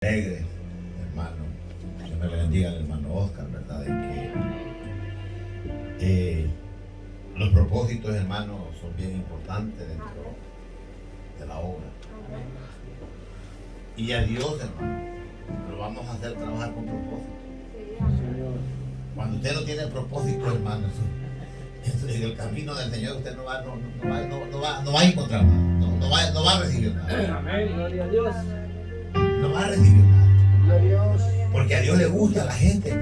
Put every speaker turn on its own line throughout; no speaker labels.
Alegre, hermano. Dios me le bendiga al hermano Oscar, ¿verdad? De que los propósitos, hermano, son bien importantes dentro de la obra. Y a Dios, hermano, lo vamos a hacer trabajar con propósito. Cuando usted no tiene propósito, hermano, en el camino del Señor usted no va a encontrar nada, no va a recibir nada.
Amén, gloria a Dios.
No va a recibir nada.
Gloria a Dios.
Porque a Dios le gusta a la gente.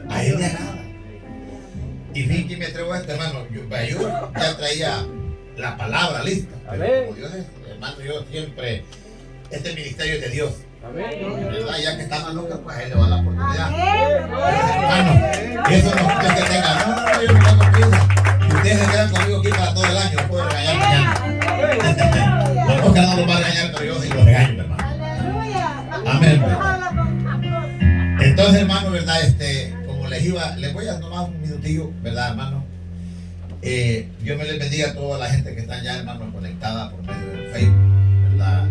A Él le agrada. Y fin que me atrevo a esto, hermano. Yo ya traía la palabra lista. Pero como Dios es, hermano, yo siempre, este ministerio es de Dios.
Amén.
¿Verdad? Ya que está más loca, pues a Él le va la oportunidad. Hermano, eso no es que tenga. No, yo no tengo prisa. Si ustedes se quedan conmigo aquí para todo el año, no puedo regañar mañana. Oscar no lo va a regañar, pero yo sí lo regaño, hermano. Amén. Entonces, hermano, ¿verdad? Como les voy a tomar un minutillo, ¿verdad, hermano? Dios me les bendiga a toda la gente que está ya, hermano, conectada por medio del Facebook, ¿verdad?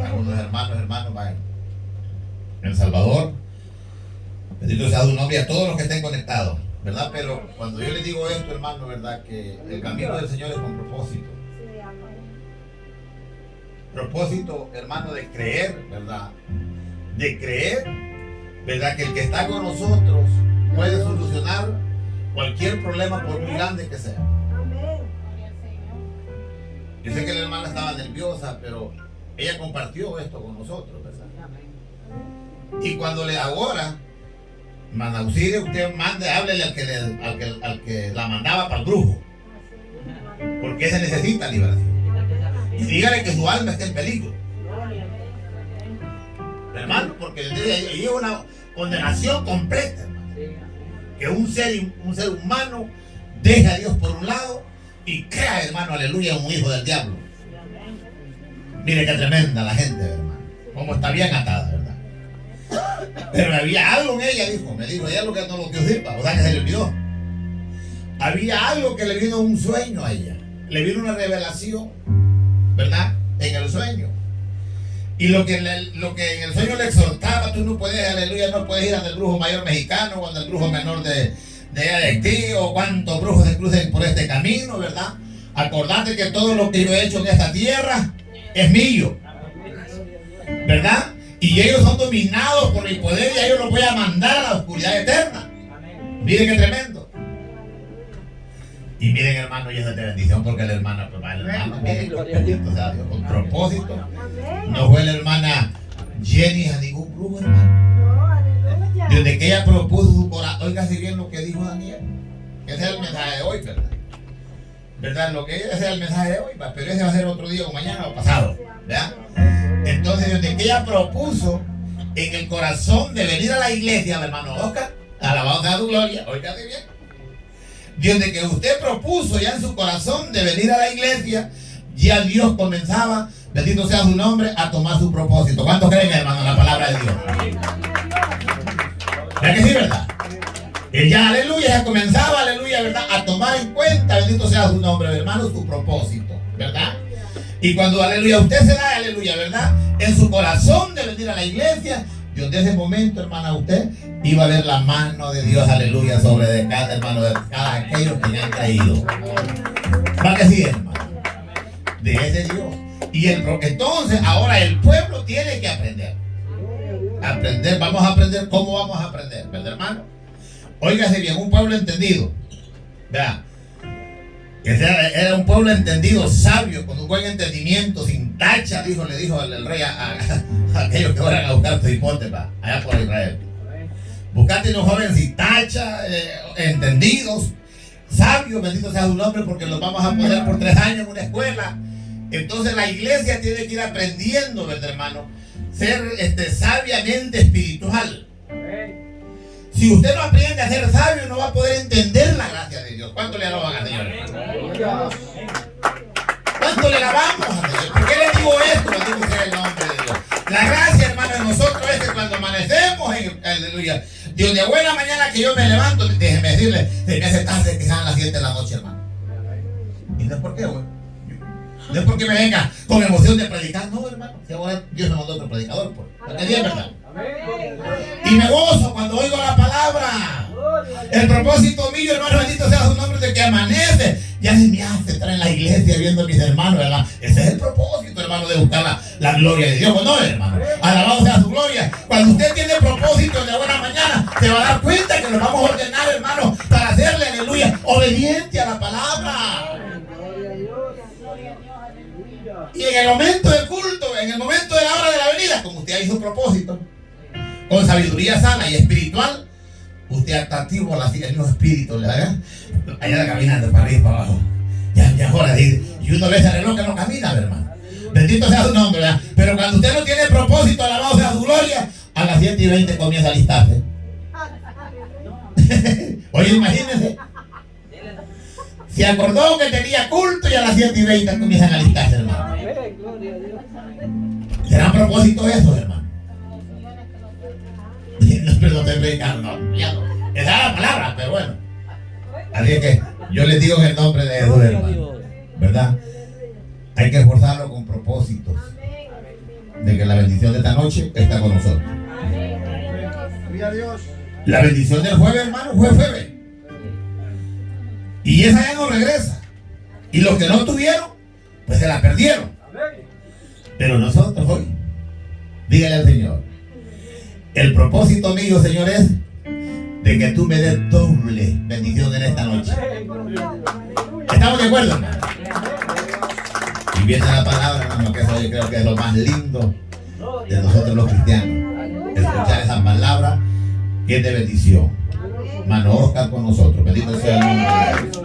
Algunos hermanos, vayan. En El Salvador, bendito sea su nombre, a todos los que estén conectados, ¿verdad? Pero cuando yo les digo esto, hermano, ¿verdad? Que el camino del Señor es con propósito. Propósito, hermano, de creer, ¿verdad? De creer, ¿verdad? Que el que está con nosotros puede solucionar cualquier problema por muy grande que sea. Yo sé que la hermana estaba nerviosa, pero ella compartió esto con nosotros, ¿verdad? Y cuando le ahora, Manausire, usted háblele al que la mandaba para el brujo, porque ese necesita liberación. Y dígale que su alma está en peligro, hermano, porque hay una condenación completa, hermano. Que un ser humano deje a Dios por un lado y crea, hermano, aleluya, un hijo del diablo. Mire qué tremenda la gente, hermano, como está bien atada, ¿verdad? Pero había algo en ella, me dijo, hay algo que no lo quiero decir, o sea, que se le olvidó. Había algo que le vino un sueño a ella, le vino una revelación, ¿verdad? En el sueño. Y lo que en el sueño le exhortaba, tú no puedes, aleluya, no puedes ir al brujo mayor mexicano o al brujo menor de Haití, o cuántos brujos se crucen por este camino, ¿verdad? Acordate que todo lo que yo he hecho en esta tierra es mío, ¿verdad? Y ellos son dominados por mi poder y a ellos los voy a mandar a la oscuridad eterna. Miren qué tremendo. Y miren, hermano, y esa es de bendición, porque la hermana, pues va, la hermana, miren, o sea, Dios, con propósito. No fue la hermana Jenny a ningún brujo, hermano. Desde que ella propuso su corazón, oiga si bien lo que dijo Daniel. Ese es el mensaje de hoy, ¿verdad? ¿Verdad? Ese es el mensaje de hoy, pero ese va a ser otro día o mañana o pasado, ¿verdad? Entonces, desde que ella propuso en el corazón de venir a la iglesia, mi hermano Oscar, alabado sea tu gloria, oiga si bien. Desde que usted propuso ya en su corazón de venir a la iglesia, ya Dios comenzaba, bendito sea su nombre, a tomar su propósito. ¿Cuántos creen, hermano, en la palabra de Dios? ¿Verdad que sí, verdad? Él ya, aleluya, ya comenzaba, aleluya, ¿verdad? A tomar en cuenta, bendito sea su nombre, hermano, su propósito, ¿verdad? Y cuando, aleluya, usted se da, aleluya, ¿verdad? En su corazón de venir a la iglesia, Dios, desde ese momento, hermana, usted iba a ver la mano de Dios, aleluya, sobre de cada hermano, de cada aquellos que le han traído. ¿Va que sí, hermano? De ese Dios. Y entonces, ahora el pueblo tiene que aprender. Aprender, vamos a aprender. ¿Cómo vamos a aprender? ¿Verdad, hermano? Óigase bien, un pueblo entendido. Vea. Era un pueblo entendido, sabio, con un buen entendimiento, sin tacha, le dijo el rey a aquellos que fueran a buscar tu hipote, allá por Israel. Buscate unos jóvenes sin tacha, entendidos, sabios, bendito sea su nombre, porque los vamos a poner por 3 años en una escuela. Entonces la iglesia tiene que ir aprendiendo, ¿verdad, hermano? Ser sabiamente espiritual. Si usted no aprende a ser sabio, no va a poder entender la gracia de Dios. ¿Cuánto le alaban al Señor? ¿Cuánto le alabamos al Señor? ¿Por qué le digo esto? Bendito sea el nombre de Dios. La gracia, hermano, de nosotros es que cuando amanecemos, aleluya, Dios, de buena mañana que yo me levanto, déjeme decirle, se me hace tarde que sean las 7 de la noche, hermano. ¿Y no es por qué, güey? No es porque me venga con emoción de predicar, no, hermano. Si ahora Dios me mandó otro predicador, pues. Porque Dios es verdad. Y me gozo cuando oigo la palabra. El propósito mío, hermano, bendito sea su nombre, de que amanece. Ya se me hace estar en la iglesia viendo a mis hermanos, ¿verdad? Ese es el propósito, hermano, de buscar la gloria de Dios. Pues no, hermano. Alabado sea su gloria. Cuando usted tiene propósito de buena mañana, se va a dar cuenta que nos vamos a ordenar, hermano, para hacerle, aleluya, obediente a la palabra. Y en el momento del culto, en el momento de la hora de la venida, como usted hizo propósito, con sabiduría sana y espiritual, usted atractivo a el mismo espíritu, ¿verdad? Allá caminando para arriba y para abajo. Ya ahora, y uno ve ese reloj que no camina, hermano. Bendito sea su nombre, ¿verdad? Pero cuando usted no tiene propósito, alabado sea su gloria, a las 7:20 comienza a alistarse. Oye, imagínense. Se acordó que tenía culto y a las 7:20 comienzan a alistarse, hermano. ¿Será a propósito eso, hermano? No estoy predicando, no. Esa es la palabra, pero bueno. Así es que yo les digo en el nombre de Jesús, hermano, ¿verdad? Hay que esforzarlo con propósitos de que la bendición de esta noche está con nosotros. La bendición del jueves, hermano, fue jueves. Y esa ya no regresa. Y los que no tuvieron, pues se la perdieron. Pero nosotros hoy, dígale al Señor, el propósito mío, Señor, es de que tú me des doble bendición en esta noche. ¿Estamos de acuerdo, hermano? Y viene la palabra, hermano, que eso yo creo que es lo más lindo de nosotros los cristianos. Escuchar esa palabra que es de bendición. Hermano Oscar con nosotros. Bendito sea el nombre de Dios.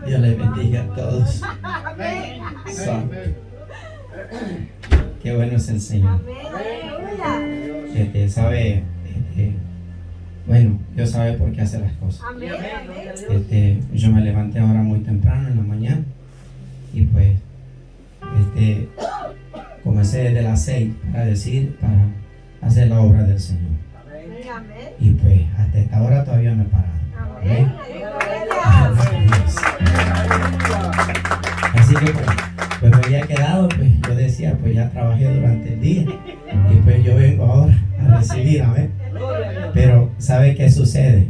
Dios les bendiga a todos. Qué bueno es el Señor. Sabe, bueno, Dios sabe por qué hace las cosas. Yo me levanté ahora muy temprano en la mañana y pues comencé desde las 6 para hacer la obra del Señor. Y pues hasta esta hora todavía no he parado. ¿Amén? Así que pues me había quedado, pues yo decía, pues ya trabajé durante el día y pues yo vengo ahora a recibir, amén. Pero ¿sabe qué sucede?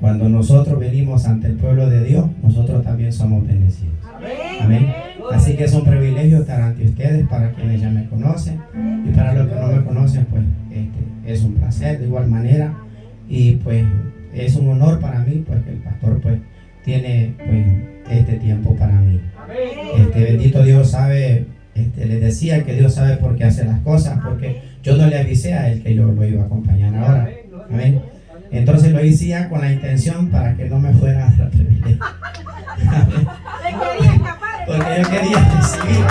Cuando nosotros venimos ante el pueblo de Dios, nosotros también somos bendecidos. Amén. Así que es un privilegio estar ante ustedes para quienes ya me conocen y para los que no me conocen, pues es un placer de igual manera y pues es un honor para mí, pues que el pastor pues tiene pues este tiempo para mí. Bendito Dios sabe, les decía que Dios sabe por qué hace las cosas, porque yo no le avisé a él que yo lo iba a acompañar ahora. Amén. Entonces lo hice ya con la intención para que no me fuera a repetir. Porque yo quería recibir.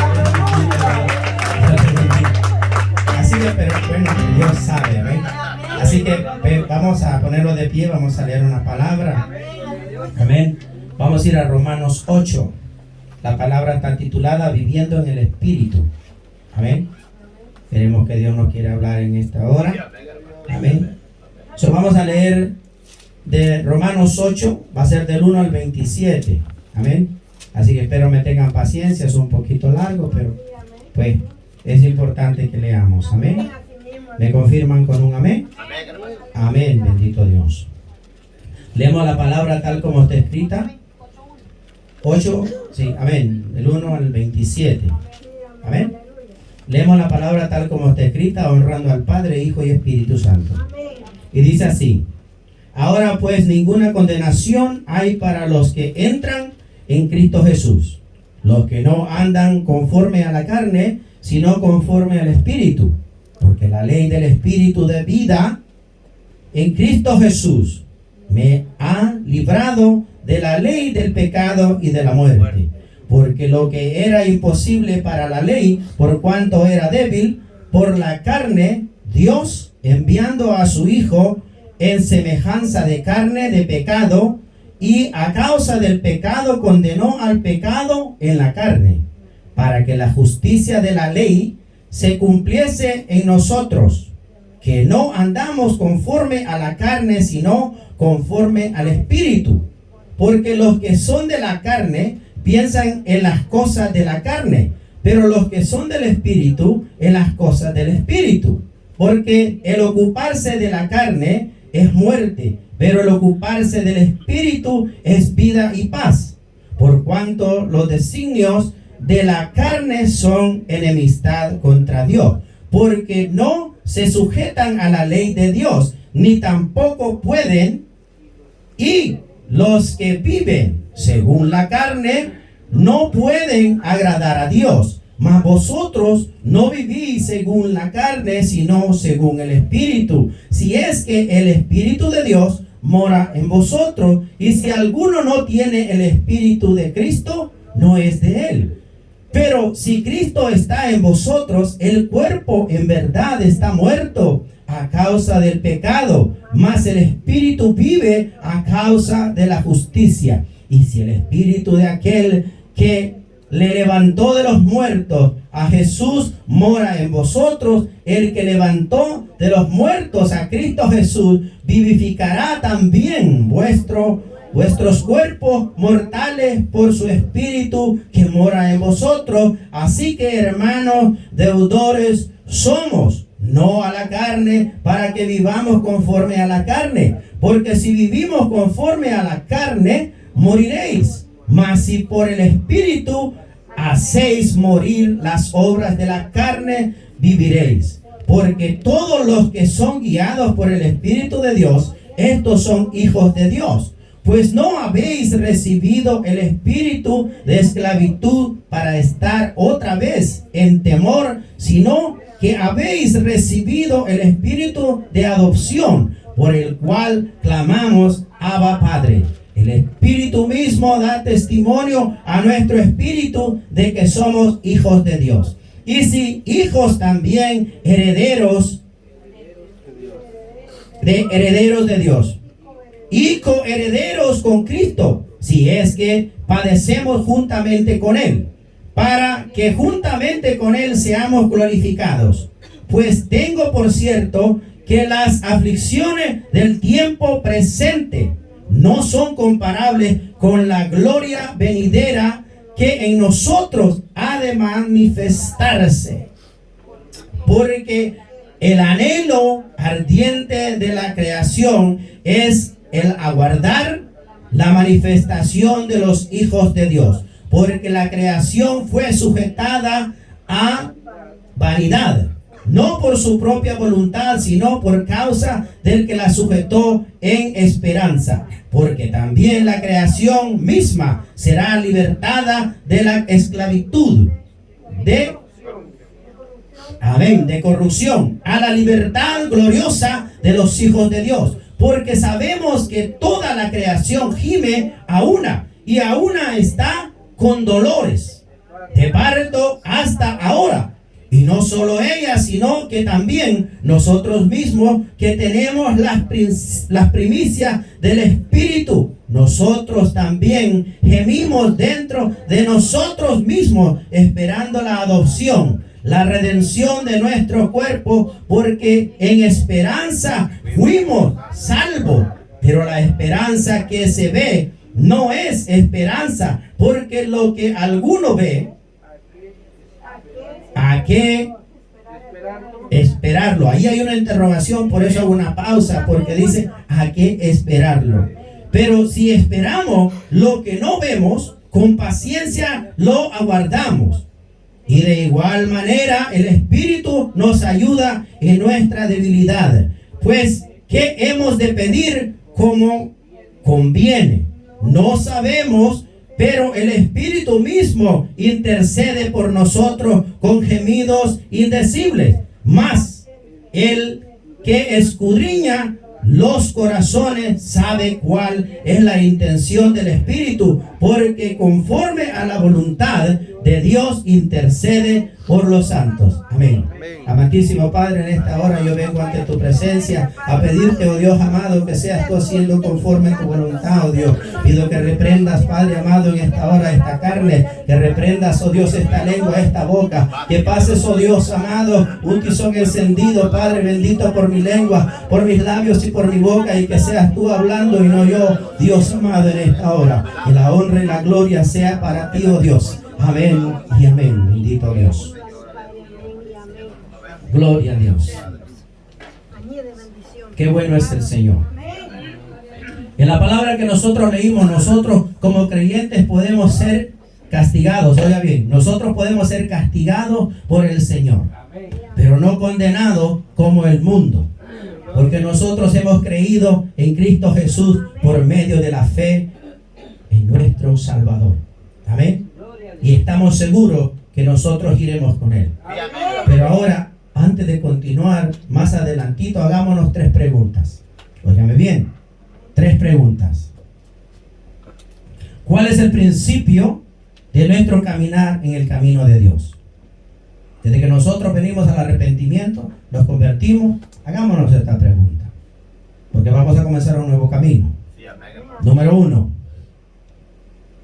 Así que, pero bueno, Dios sabe, amén. Así que vamos a ponerlo de pie, vamos a leer una palabra. Amén. Vamos a ir a Romanos 8. La palabra está titulada Viviendo en el Espíritu. Amén. Esperemos que Dios nos quiera hablar en esta hora. Amén. Vamos a leer de Romanos 8, va a ser del 1 al 27. Amén. Así que espero me tengan paciencia, es un poquito largo, pero pues es importante que leamos. Amén. ¿Me confirman con un amén? Amén, bendito Dios. Leemos la palabra tal como está escrita. 8, sí, amén, del 1 al 27. Amén. Leemos la palabra tal como está escrita, honrando al Padre, Hijo y Espíritu Santo. Y dice así: ahora pues ninguna condenación hay para los que entran en Cristo Jesús, los que no andan conforme a la carne, sino conforme al Espíritu, porque la ley del Espíritu de vida en Cristo Jesús me ha librado de la ley del pecado y de la muerte. Porque lo que era imposible para la ley, por cuanto era débil, por la carne, Dios, enviando a su Hijo en semejanza de carne de pecado, y a causa del pecado condenó al pecado en la carne, para que la justicia de la ley se cumpliese en nosotros, que no andamos conforme a la carne, sino conforme al Espíritu. Porque los que son de la carne piensan en las cosas de la carne, pero los que son del Espíritu en las cosas del Espíritu. Porque el ocuparse de la carne es muerte, pero el ocuparse del Espíritu es vida y paz. Por cuanto los designios de la carne son enemistad contra Dios, porque no se sujetan a la ley de Dios, ni tampoco pueden, y los que viven según la carne no pueden agradar a Dios. Mas vosotros no vivís según la carne, sino según el Espíritu, si es que el Espíritu de Dios mora en vosotros. Y si alguno no tiene el Espíritu de Cristo, no es de él. Pero si Cristo está en vosotros, el cuerpo en verdad está muerto a causa del pecado, mas el Espíritu vive a causa de la justicia. Y si el Espíritu de aquel que le levantó de los muertos a Jesús mora en vosotros, el que levantó de los muertos a Cristo Jesús vivificará también vuestros cuerpos mortales por su Espíritu que mora en vosotros. Así que, hermanos, deudores somos, no a la carne, para que vivamos conforme a la carne. Porque si vivimos conforme a la carne, moriréis. Mas si por el Espíritu hacéis morir las obras de la carne, viviréis. Porque todos los que son guiados por el Espíritu de Dios, estos son hijos de Dios. Pues no habéis recibido el espíritu de esclavitud para estar otra vez en temor, sino que habéis recibido el espíritu de adopción, por el cual clamamos, Abba, Padre. El Espíritu mismo da testimonio a nuestro espíritu de que somos hijos de Dios. Y si hijos, también herederos de Dios. Y coherederos con Cristo, si es que padecemos juntamente con Él, para que juntamente con Él seamos glorificados. Pues tengo por cierto que las aflicciones del tiempo presente no son comparables con la gloria venidera que en nosotros ha de manifestarse. Porque el anhelo ardiente de la creación es el aguardar la manifestación de los hijos de Dios, porque la creación fue sujetada a vanidad, no por su propia voluntad, sino por causa del que la sujetó en esperanza, porque también la creación misma será libertada de la esclavitud de corrupción a la libertad gloriosa de los hijos de Dios. Porque sabemos que toda la creación gime a una, y a una está con dolores de parto hasta ahora. Y no solo ella, sino que también nosotros mismos, que tenemos las primicias del Espíritu, nosotros también gemimos dentro de nosotros mismos, esperando la adopción, la redención de nuestro cuerpo, porque en esperanza fuimos salvos. Pero la esperanza que se ve no es esperanza, porque lo que alguno ve, ¿a qué esperarlo? Ahí hay una interrogación, por eso hago una pausa, porque dice, ¿a qué esperarlo? Pero si esperamos lo que no vemos, con paciencia lo aguardamos. Y de igual manera el Espíritu nos ayuda en nuestra debilidad. Pues, ¿qué hemos de pedir como conviene? No sabemos, pero el Espíritu mismo intercede por nosotros con gemidos indecibles. Mas el que escudriña los corazones sabe cuál es la intención del Espíritu, porque conforme a la voluntad de Dios intercede por los santos. Amén. Amantísimo Padre, en esta hora yo vengo ante tu presencia a pedirte, oh Dios amado, que seas tú haciendo conforme a tu voluntad, oh Dios. Pido que reprendas, Padre amado, en esta hora esta carne, que reprendas, oh Dios, esta lengua, esta boca, que pases, oh Dios amado, un tizón encendido, Padre bendito, por mi lengua, por mis labios y por mi boca, y que seas tú hablando y no yo, Dios amado, en esta hora. Que la honra y la gloria sea para ti, oh Dios. Amén y amén. Bendito Dios. Gloria a Dios. Qué bueno es el Señor. En la palabra que nosotros leímos, nosotros como creyentes podemos ser castigados. Oiga bien, nosotros podemos ser castigados por el Señor, pero no condenados como el mundo. Porque nosotros hemos creído en Cristo Jesús por medio de la fe en nuestro Salvador. Amén. Y estamos seguros que nosotros iremos con Él. Pero ahora, antes de continuar, más adelantito, hagámonos 3 preguntas. Óigame bien, 3 preguntas. ¿Cuál es el principio de nuestro caminar en el camino de Dios? Desde que nosotros venimos al arrepentimiento, nos convertimos, hagámonos esta pregunta. Porque vamos a comenzar un nuevo camino. Número 1.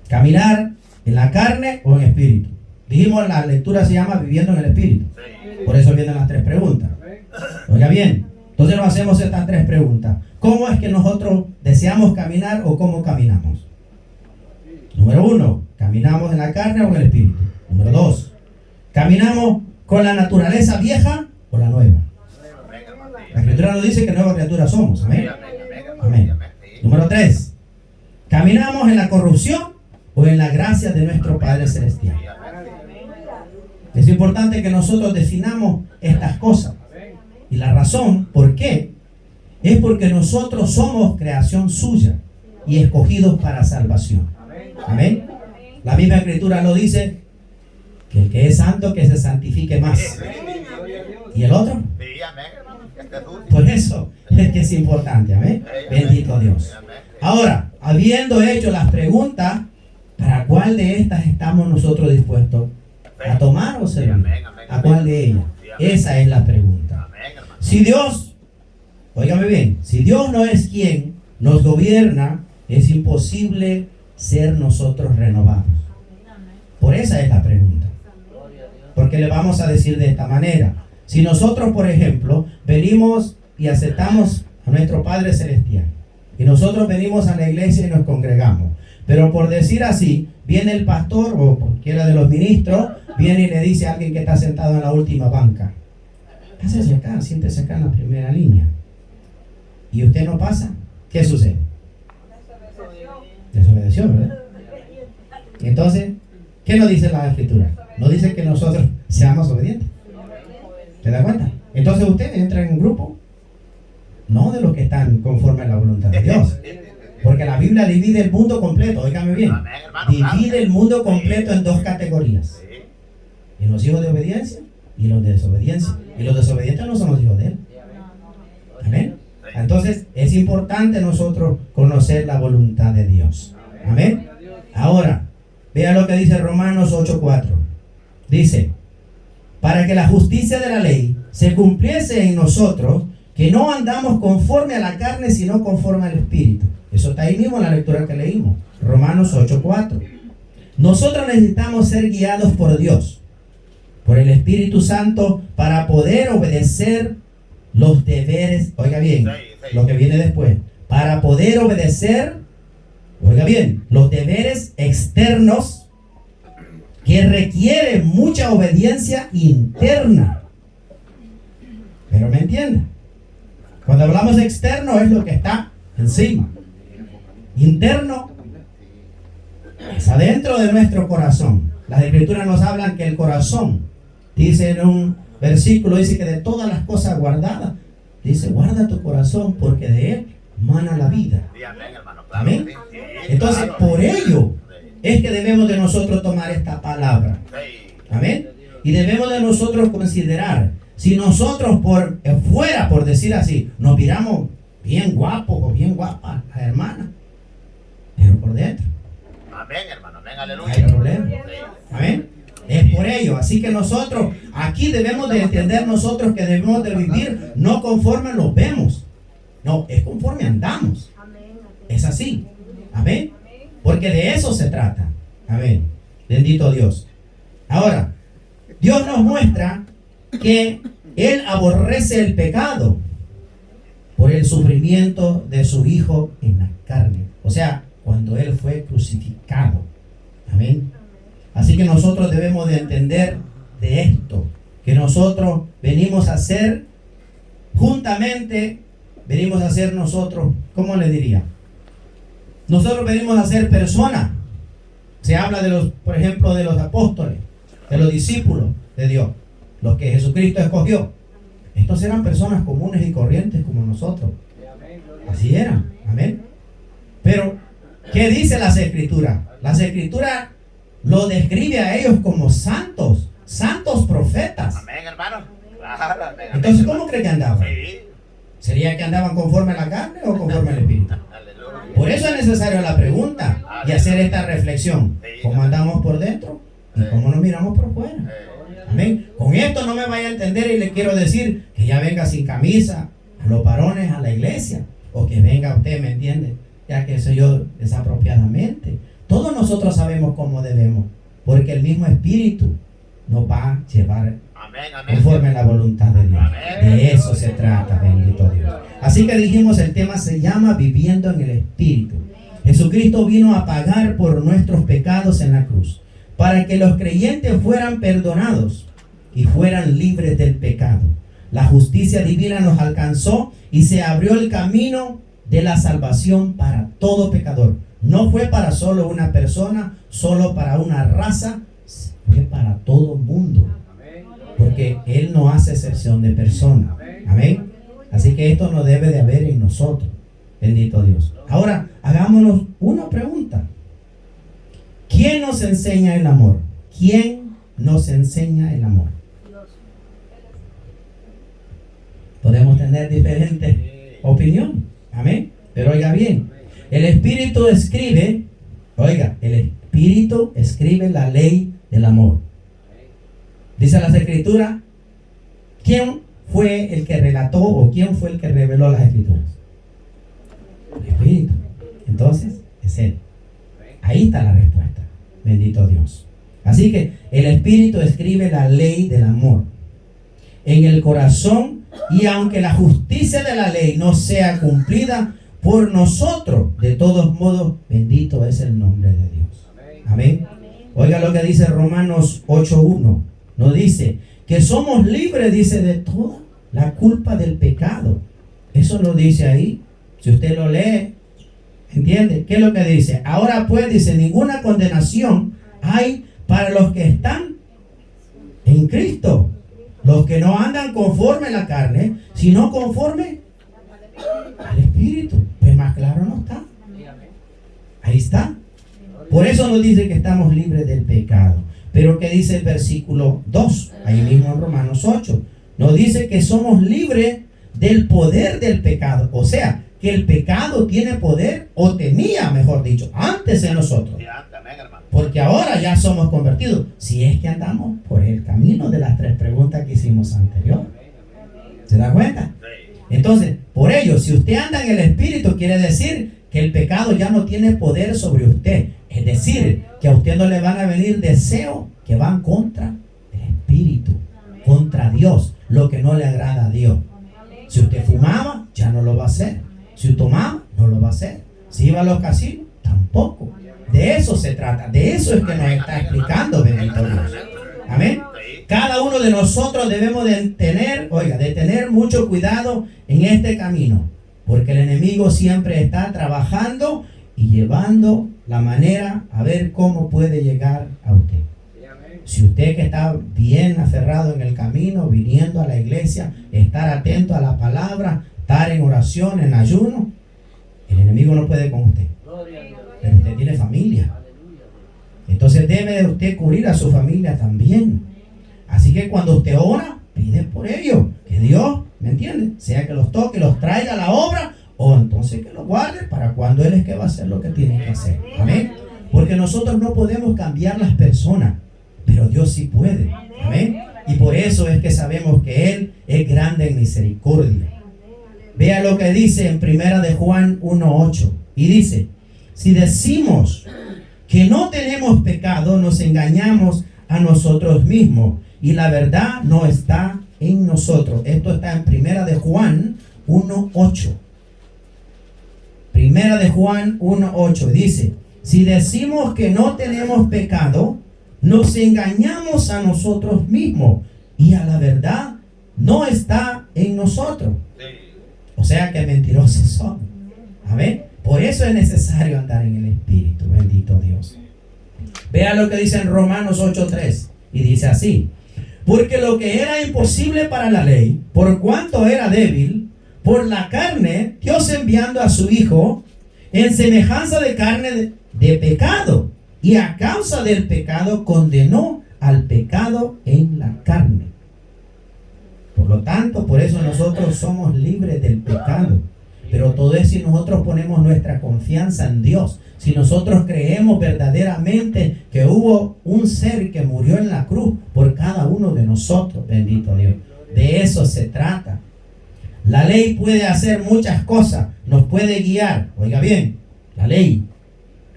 Caminar en la carne o en espíritu. Dijimos, la lectura se llama viviendo en el espíritu. Por eso vienen las 3 preguntas. Oiga bien, entonces nos hacemos estas 3 preguntas. ¿Cómo es que nosotros deseamos caminar o cómo caminamos? Número 1, ¿caminamos en la carne o en el espíritu? Número 2, ¿caminamos con la naturaleza vieja o la nueva? La Escritura nos dice que nuevas criaturas somos. Amén. Amén. Número 3, ¿caminamos en la corrupción o en la gracia de nuestro Padre Celestial? Es importante que nosotros definamos estas cosas. Y la razón, ¿por qué? Es porque nosotros somos creación suya y escogidos para salvación. Amén. La misma Escritura lo dice, que el que es santo, que se santifique más. ¿Y el otro? Por eso es que es importante. Amén. Bendito Dios. Ahora, habiendo hecho las preguntas, ¿para cuál de estas estamos nosotros dispuestos a tomar o servir? ¿A cuál de ellas? Esa es la pregunta. Si Dios, óigame bien, si Dios no es quien nos gobierna, es imposible ser nosotros renovados. Por esa es la pregunta. Porque le vamos a decir de esta manera. Si nosotros, por ejemplo, venimos y aceptamos a nuestro Padre Celestial, y nosotros venimos a la iglesia y nos congregamos, pero por decir así, viene el pastor o cualquiera de los ministros, viene y le dice a alguien que está sentado en la última banca: pásese acá, siéntese acá en la primera línea. Y usted no pasa, ¿qué sucede? Desobedeció, ¿verdad? Y entonces, ¿qué nos dice la Escritura? No dice que nosotros seamos obedientes. ¿Se da cuenta? Entonces usted entra en un grupo, no de los que están conforme a la voluntad de Dios. Porque la Biblia divide el mundo completo, óigame bien. Divide el mundo completo en 2 categorías. En los hijos de obediencia y los de desobediencia. Y los desobedientes no son los hijos de Él. Amén. Entonces es importante nosotros conocer la voluntad de Dios. Amén. Ahora, vea lo que dice Romanos 8:4. Dice: para que la justicia de la ley se cumpliese en nosotros, que no andamos conforme a la carne, sino conforme al Espíritu. Eso está ahí mismo en la lectura que leímos. Romanos 8:4. Nosotros necesitamos ser guiados por Dios, por el Espíritu Santo, para poder obedecer los deberes. Oiga bien, lo que viene después. Para poder obedecer, oiga bien, los deberes externos que requieren mucha obediencia interna. Pero me entienden. Cuando hablamos de externo es lo que está encima. Interno es adentro de nuestro corazón. Las Escrituras nos hablan que el corazón, dice en un versículo, dice que de todas las cosas guardadas, dice: guarda tu corazón porque de él mana la vida. Amén. Entonces, por ello es que debemos de nosotros tomar esta palabra. Amén. Y debemos de nosotros considerar, si nosotros por fuera, por decir así, nos miramos bien guapos o bien guapas, las hermanas, pero por dentro,
amén, hermano, amén, aleluya,
hay problema. Amén. Es por ello. Así que nosotros aquí debemos de entender nosotros que debemos de vivir no conforme nos vemos. No, es conforme andamos. Es así. Amén. Porque de eso se trata. Amén. Bendito Dios. Ahora, Dios nos muestra que Él aborrece el pecado por el sufrimiento de su Hijo en la carne. O sea, cuando Él fue crucificado. Amén. Así que nosotros debemos de entender de esto, que nosotros venimos a ser, juntamente, venimos a ser nosotros, ¿cómo le diría? Nosotros venimos a ser personas. Se habla de los, por ejemplo, de los apóstoles, de los discípulos de Dios, los que Jesucristo escogió. Estos eran personas comunes y corrientes como nosotros. Así eran. Amén. Pero, ¿qué dice las Escrituras? Las Escrituras lo describe a ellos como santos, santos profetas.
Amén, hermano. Claro, amén,
Entonces,
amén,
¿cómo cree que andaban?
Sí.
¿Sería que andaban conforme a la carne o conforme al Espíritu?
Aleluya.
Por eso es necesario la pregunta y hacer esta reflexión. ¿Cómo andamos por dentro y cómo nos miramos por fuera? Amén. Con esto no me vaya a entender y le quiero decir que ya venga sin camisa a los varones a la iglesia, o que venga usted, ¿me entiende? Ya que soy yo desapropiadamente. Todos nosotros sabemos cómo debemos, porque el mismo Espíritu nos va a llevar conforme a la voluntad de Dios. De eso se trata, bendito Dios. Así que dijimos, el tema se llama Viviendo en el Espíritu. Jesucristo vino a pagar por nuestros pecados en la cruz, para que los creyentes fueran perdonados y fueran libres del pecado. La justicia divina nos alcanzó y se abrió el camino de la salvación para todo pecador. No fue para solo una persona, solo para una raza, fue para todo el mundo. Porque Él no hace excepción de persona. Amén. Así que esto no debe de haber en nosotros. Bendito Dios. Ahora, hagámonos una pregunta. ¿Quién nos enseña el amor? ¿Quién nos enseña el amor? Podemos tener diferentes opiniones. Amén. Pero oiga bien, el Espíritu escribe, el Espíritu escribe la ley del amor. Dice las Escrituras, ¿quién fue el que relató o quién fue el que reveló las Escrituras? El Espíritu. Entonces, es Él. Ahí está la respuesta. Bendito Dios. Así que el Espíritu escribe la ley del amor en el corazón, y aunque la justicia de la ley no sea cumplida por nosotros, de todos modos, bendito es el nombre de Dios. Amén. Oiga lo que dice Romanos 8:1. Nos dice que somos libres, dice, de toda la culpa del pecado. Eso lo dice ahí. Si usted lo lee, ¿entiende? ¿Qué es lo que dice? Ahora pues, dice, ninguna condenación hay para los que están en Cristo. Los que no andan conforme a la carne, sino conforme al Espíritu. Pues más claro no está. Ahí está. Por eso nos dice que estamos libres del pecado. Pero ¿qué dice el versículo 2? Ahí mismo en Romanos 8. Nos dice que somos libres del poder del pecado. O sea, que el pecado tiene poder, o tenía, mejor dicho, antes en nosotros. Porque ahora ya somos convertidos, si es que andamos por el camino de las 3 preguntas que hicimos anterior. ¿Se da cuenta? Entonces, por ello, si usted anda en el Espíritu, quiere decir que el pecado ya no tiene poder sobre usted. Es decir, que a usted no le van a venir deseos que van contra el Espíritu, contra Dios, lo que no le agrada a Dios. Si usted fumaba, ya no lo va a hacer. Si tomaba, no lo va a hacer. Si iba a los casinos, tampoco. De eso se trata. De eso es que nos está explicando, bendito Dios. Amén. Cada uno de nosotros debemos de tener mucho cuidado en este camino, porque el enemigo siempre está trabajando y llevando la manera a ver cómo puede llegar a usted. Si usted que está bien aferrado en el camino, viniendo a la iglesia, estar atento a la palabra, estar en oración, en ayuno, el enemigo no puede con usted. Pero usted tiene familia. Entonces debe usted cubrir a su familia también. Así que cuando usted ora, pide por ellos. Que Dios, ¿me entiende? Sea que los toque, los traiga a la obra, o entonces que los guarde para cuando Él es que va a hacer lo que tiene que hacer. Amén. Porque nosotros no podemos cambiar las personas. pero Dios sí puede. Amén. Y por eso es que sabemos que Él es grande en misericordia. Vea lo que dice en Primera de Juan 1:8. Y dice, si decimos que no tenemos pecado, nos engañamos a nosotros mismos y la verdad no está en nosotros. Esto está en Primera de Juan 1:8. Primera de Juan 1:8 dice, si decimos que no tenemos pecado, nos engañamos a nosotros mismos y a la verdad no está en nosotros. O sea que mentirosos son. Amén. Por eso es necesario andar en el Espíritu. Bendito Dios. Vea lo que dice en Romanos 8:3. Y dice así. Porque lo que era imposible para la ley, por cuanto era débil, por la carne, Dios enviando a su Hijo en semejanza de carne de pecado. Y a causa del pecado condenó al pecado en la carne. Por lo tanto, por eso nosotros somos libres del pecado. Pero todo es si nosotros ponemos nuestra confianza en Dios. Si nosotros creemos verdaderamente que hubo un ser que murió en la cruz por cada uno de nosotros. Bendito Dios. De eso se trata. La ley puede hacer muchas cosas. Nos puede guiar. Oiga bien, la ley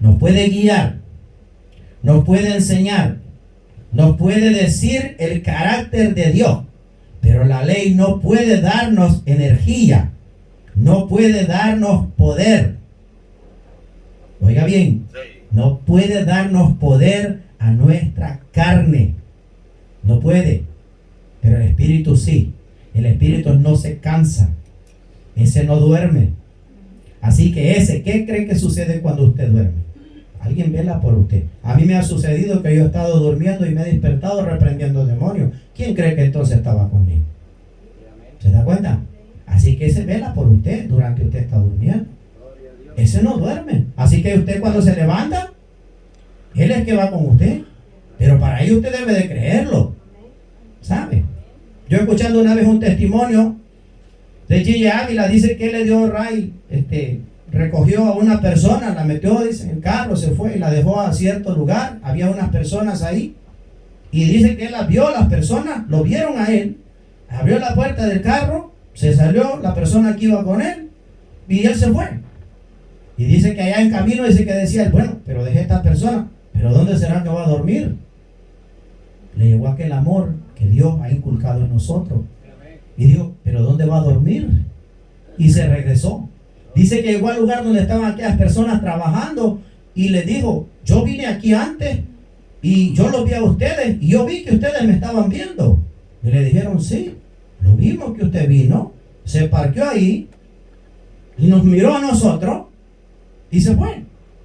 nos puede guiar. Nos puede enseñar. Nos puede decir el carácter de Dios. Pero la ley no puede darnos energía. No puede darnos poder. Oiga bien, no puede darnos poder a nuestra carne. No puede. Pero el Espíritu sí. El Espíritu no se cansa. Ese no duerme. Así que ¿qué cree que sucede cuando usted duerme? Alguien vela por usted. A mí me ha sucedido que yo he estado durmiendo y me he despertado reprendiendo demonios. ¿Quién cree que entonces estaba conmigo? ¿Se da cuenta? Así que ese vela por usted durante usted está durmiendo. Ese no duerme. Así que usted cuando se levanta, Él es que va con usted. Pero para ello usted debe de creerlo. ¿Sabe? Yo escuchando una vez un testimonio de Gigi Ávila, dice que él le dio ray, recogió a una persona, la metió, dice, en el carro, se fue y la dejó a cierto lugar. Había unas personas ahí. Y dice que él las vio, las personas lo vieron a él. Abrió la puerta del carro, se salió la persona que iba con él y él se fue. Y dice que allá en camino dice que decía él, bueno, pero dejé a esta persona, pero ¿dónde será que va a dormir? Le llegó aquel amor que Dios ha inculcado en nosotros. Y dijo, pero ¿dónde va a dormir? Y se regresó. Dice que llegó al lugar donde estaban aquellas personas trabajando y le dijo, yo vine aquí antes y yo los vi a ustedes y yo vi que ustedes me estaban viendo. Y le dijeron, sí, lo vimos que usted vino, se parqueó ahí y nos miró a nosotros y se fue.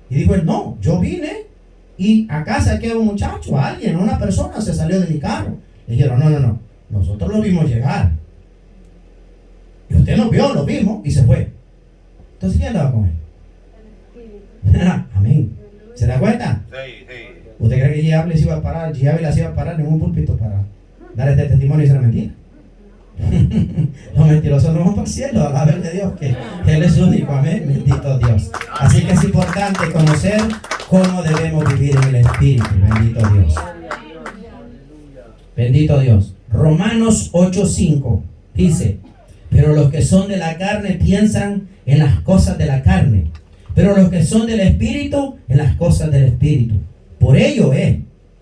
Y dijo él, no, yo vine y acá saqué a un muchacho, a alguien, a una persona se salió de mi carro. Le dijeron, no, nosotros lo vimos llegar. Y usted nos vio, lo vimos y se fue. Entonces, ¿quién andaba con él? Amén. ¿Se da cuenta? Sí. ¿Usted cree que Gigi Ávila se iba a parar en un púlpito para dar este testimonio y ser mentira? Los mentirosos no van para el cielo, a ver de Dios que Él es único, amén, bendito Dios. Así que es importante conocer cómo debemos vivir en el Espíritu, bendito Dios. Bendito Dios. Romanos 8:5 dice, pero los que son de la carne piensan en las cosas de la carne, pero los que son del Espíritu en las cosas del Espíritu. Por ello es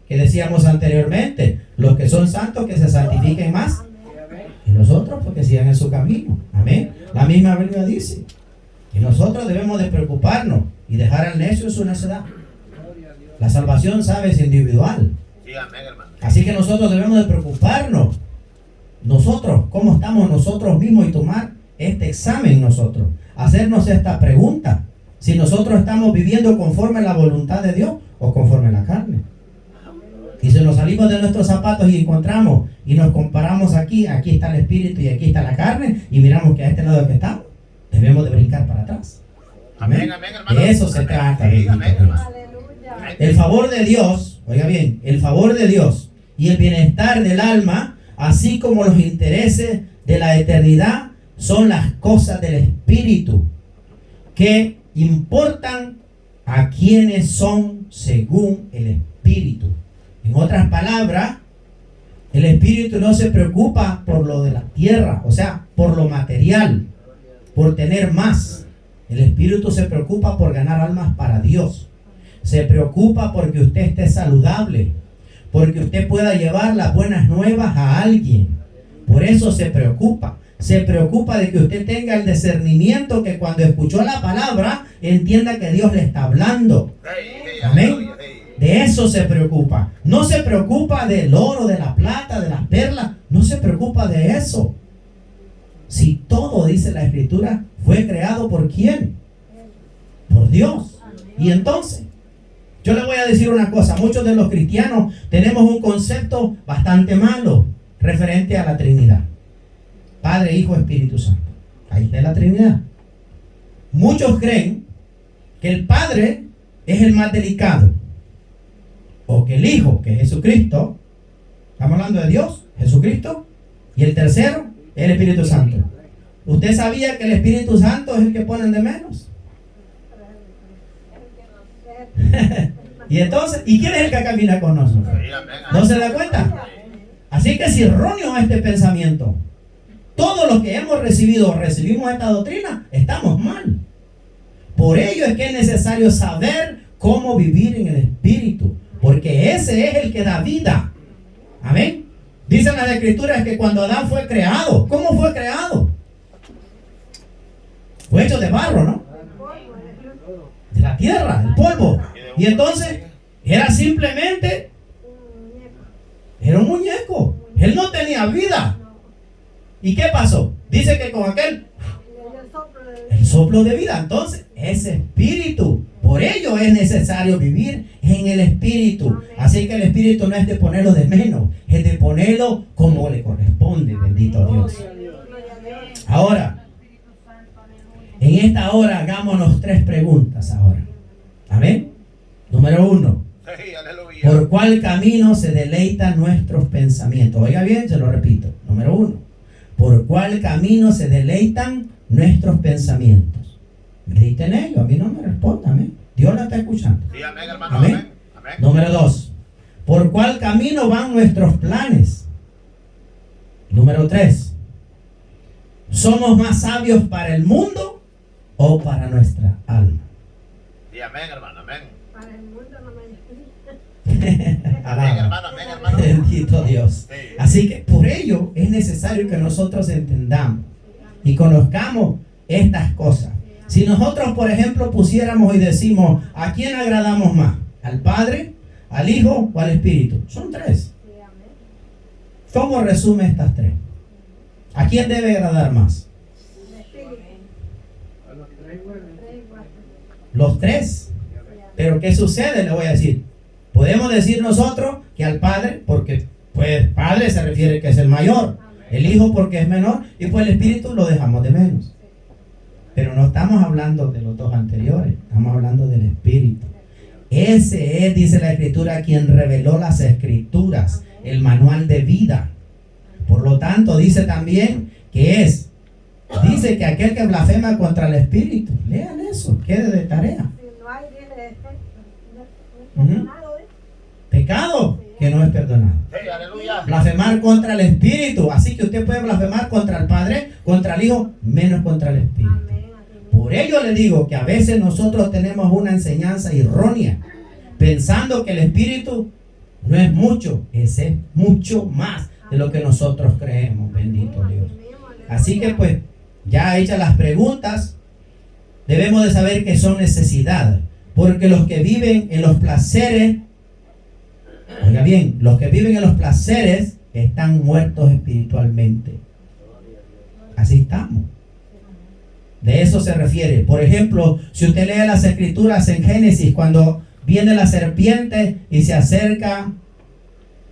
que decíamos anteriormente, los que son santos que se santifiquen más y nosotros porque sigan en su camino. Amén. La misma Biblia dice que nosotros debemos de preocuparnos y dejar al necio en su necedad. La salvación, sabe, es individual. Así que nosotros debemos de preocuparnos. Nosotros, ¿cómo estamos nosotros mismos? Y tomar este examen nosotros. Hacernos esta pregunta. Si nosotros estamos viviendo conforme a la voluntad de Dios o conforme a la carne. Y si nos salimos de nuestros zapatos y encontramos y nos comparamos aquí está el Espíritu y aquí está la carne, y miramos que a este lado que estamos, debemos de brincar para atrás. Amén. De eso se trata. El favor de Dios, oiga bien, el favor de Dios y el bienestar del alma, así como los intereses de la eternidad, son las cosas del Espíritu que importan a quienes son según el Espíritu. En otras palabras, el espíritu no se preocupa por lo de la tierra, o sea, por lo material, por tener más. El espíritu se preocupa por ganar almas para Dios. Se preocupa porque usted esté saludable, porque usted pueda llevar las buenas nuevas a alguien. Por eso se preocupa. Se preocupa de que usted tenga el discernimiento, que cuando escuchó la palabra entienda que Dios le está hablando. Amén. De eso se preocupa. No se preocupa del oro, de la plata, de las perlas. No se preocupa de eso. Si todo, dice la Escritura, fue creado ¿por quién? Por Dios. Y entonces, yo le voy a decir una cosa. Muchos de los cristianos tenemos un concepto bastante malo referente a la Trinidad. Padre, Hijo, Espíritu Santo. Ahí está la Trinidad. Muchos creen que el Padre es el más delicado, o que el Hijo, que es Jesucristo, estamos hablando de Dios, Jesucristo, y el tercero, el Espíritu Santo. ¿Usted sabía que el Espíritu Santo es el que ponen de menos? Y entonces, ¿y quién es el que camina con nosotros? ¿No se da cuenta? Así que si erróneo este pensamiento, todos los que hemos recibido o recibimos esta doctrina, estamos mal. Por ello es que es necesario saber cómo vivir en el Espíritu, porque ese es el que da vida. Amén. Dicen las Escrituras que cuando Adán fue creado, ¿cómo fue creado? Fue hecho de barro, ¿no? De la tierra, del polvo. Y entonces era simplemente, era un muñeco. Él no tenía vida. ¿Y qué pasó? Dice que con aquel, el soplo de vida. Entonces, ese espíritu. Por ello es necesario vivir en el Espíritu. Así que el Espíritu no es de ponerlo de menos, es de ponerlo como le corresponde. Bendito Dios. Ahora, en esta hora hagámonos 3 preguntas ahora. Amén. Número 1. ¿Por cuál camino se deleitan nuestros pensamientos? Oiga bien, se lo repito. Número 1. ¿Por cuál camino se deleitan nuestros pensamientos? Mediten en ello. A mí no me responda. Amén. Dios la está escuchando.
Sí, amén, hermano.
Amén.
Amén. Amén.
Número 2. ¿Por cuál camino van nuestros planes? Número 3. ¿Somos más sabios para el mundo o para nuestra alma?
Sí, amén, hermano. Amén.
Para el mundo no me
Amén, hermano. Amén, hermano.
Bendito Dios.
Sí.
Así que por ello es necesario que nosotros entendamos y conozcamos estas cosas. Si nosotros, por ejemplo, pusiéramos y decimos, ¿a quién agradamos más? ¿Al Padre, al Hijo o al Espíritu? Son 3. ¿Cómo resume estas 3? ¿A quién debe agradar más? Los 3. Pero ¿qué sucede? Le voy a decir. Podemos decir nosotros que al Padre, porque pues Padre se refiere que es el mayor, el Hijo porque es menor, y pues el Espíritu lo dejamos de menos. Pero no estamos hablando de los 2 anteriores, estamos hablando del Espíritu. Ese es, dice la Escritura, quien reveló las Escrituras, el manual de vida. Por lo tanto, dice también que dice que aquel que blasfema contra el Espíritu, lean eso, quede de tarea. Pecado que no es perdonado.
Sí, aleluya.
Blasfemar contra el Espíritu. Así que usted puede blasfemar contra el Padre, contra el Hijo, menos contra el Espíritu. Por ello le digo que a veces nosotros tenemos una enseñanza errónea, pensando que el Espíritu no es mucho, ese es mucho más de lo que nosotros creemos. Bendito Dios. Así que pues, ya hechas las preguntas, debemos de saber que son necesidades, porque los que viven en los placeres, oiga bien, los que viven en los placeres están muertos espiritualmente. Así estamos. De eso se refiere. Por ejemplo, si usted lee las Escrituras en Génesis, cuando viene la serpiente y se acerca